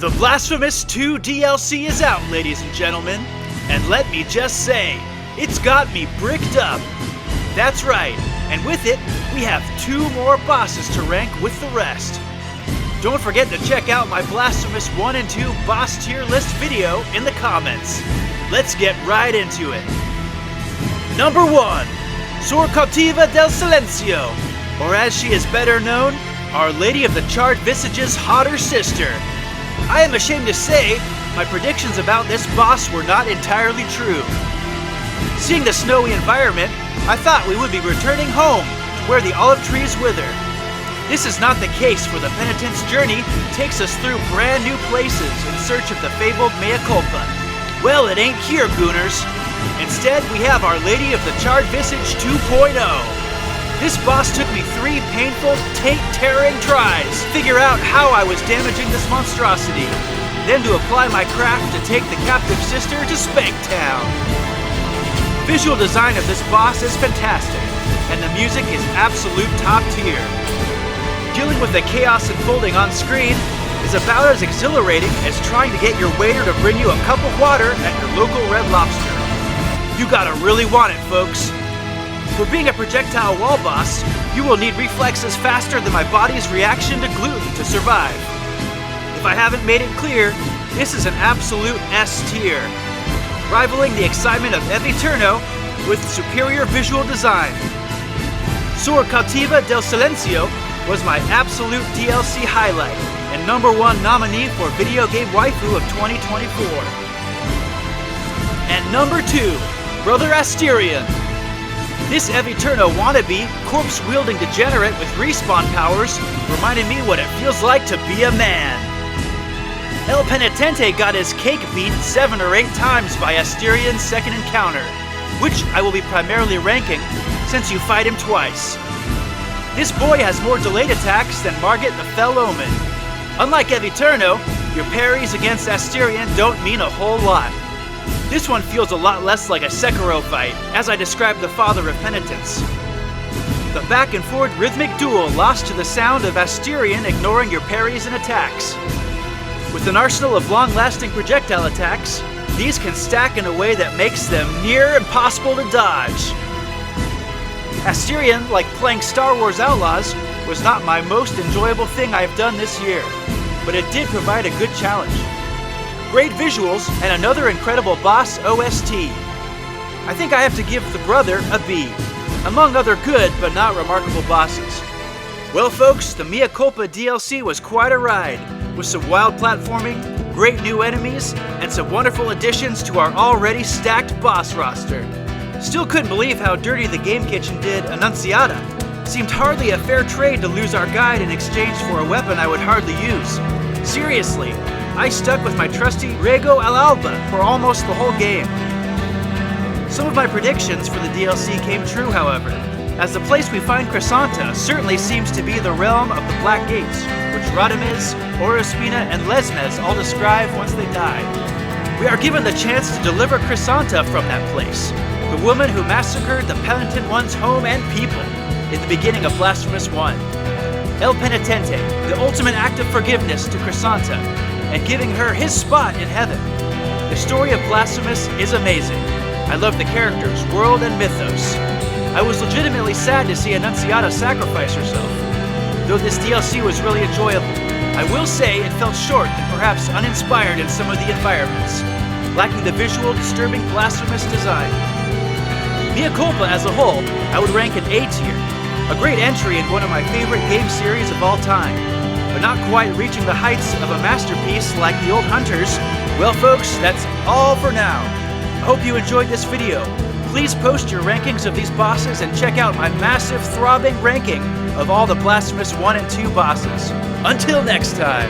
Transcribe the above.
The Blasphemous 2 DLC is out, ladies and gentlemen, and let me just say, it's got me bricked up. That's right, and with it, we have 2 more bosses to rank with the rest. Don't forget to check out my Blasphemous 1 and 2 boss tier list video in the comments. Let's get right into it. Number 1, Suor Cautiva del Silencio, or as she is better known, Our Lady of the Charred Visage's hotter sister. I am ashamed to say, my predictions about this boss were not entirely true. Seeing the snowy environment, I thought we would be returning home to where the olive trees wither. This is not the case, for the penitent's journey takes us through brand new places in search of the fabled Mea Culpa. Well, it ain't here, Gooners. Instead, we have Our Lady of the Charred Visage 2.0. This boss took me 3 painful, taint-tearing tries to figure out how I was damaging this monstrosity, then to apply my craft to take the captive sister to Spanktown. Visual design of this boss is fantastic, and the music is absolute top tier. Dealing with the chaos unfolding on screen is about as exhilarating as trying to get your waiter to bring you a cup of water at your local Red Lobster. You gotta really want it, folks. For being a projectile wall boss, you will need reflexes faster than my body's reaction to gluten to survive. If I haven't made it clear, this is an absolute S tier, rivaling the excitement of Eviterno with superior visual design. Suor Cautiva del Silencio was my absolute DLC highlight and number 1 nominee for Video Game Waifu of 2024. And number 2, Brother Asterion. This Eviterno wannabe, corpse-wielding degenerate with respawn powers reminded me what it feels like to be a man. El Penitente got his cake beat 7 or 8 times by Asterion's second encounter, which I will be primarily ranking since you fight him twice. This boy has more delayed attacks than Margit the Fell Omen. Unlike Eviterno, your parries against Asterion don't mean a whole lot. This one feels a lot less like a Sekiro fight, as I described the Father of Penitence. The back and forth rhythmic duel lost to the sound of Asterion ignoring your parries and attacks. With an arsenal of long-lasting projectile attacks, these can stack in a way that makes them near impossible to dodge. Asterion, like playing Star Wars Outlaws, was not my most enjoyable thing I've done this year, but it did provide a good challenge. Great visuals and another incredible boss OST. I think I have to give the brother a B, among other good but not remarkable bosses. Well folks, the Mea Culpa DLC was quite a ride, with some wild platforming, great new enemies, and some wonderful additions to our already stacked boss roster. Still couldn't believe how dirty the Game Kitchen did Annunciata. Seemed hardly a fair trade to lose our guide in exchange for a weapon I would hardly use. Seriously, I stuck with my trusty Rego al Alba for almost the whole game. Some of my predictions for the DLC came true, however, as the place we find Chrysanta certainly seems to be the realm of the Black Gates, which Radames, Orospina, and Lesmes all describe once they die. We are given the chance to deliver Chrysanta from that place, the woman who massacred the Penitent One's home and people in the beginning of Blasphemous 1. El Penitente, the ultimate act of forgiveness to Chrysanta, and giving her his spot in heaven. The story of Blasphemous is amazing. I love the characters, world, and mythos. I was legitimately sad to see Annunciata sacrifice herself. Though this DLC was really enjoyable, I will say it felt short and perhaps uninspired in some of the environments, lacking the visual, disturbing, blasphemous design. Mea Culpa as a whole, I would rank an A tier, a great entry in one of my favorite game series of all time, but not quite reaching the heights of a masterpiece like the old Hunters. Well folks, that's all for now. I hope you enjoyed this video. Please post your rankings of these bosses and check out my massive throbbing ranking of all the Blasphemous 1 and 2 bosses. Until next time!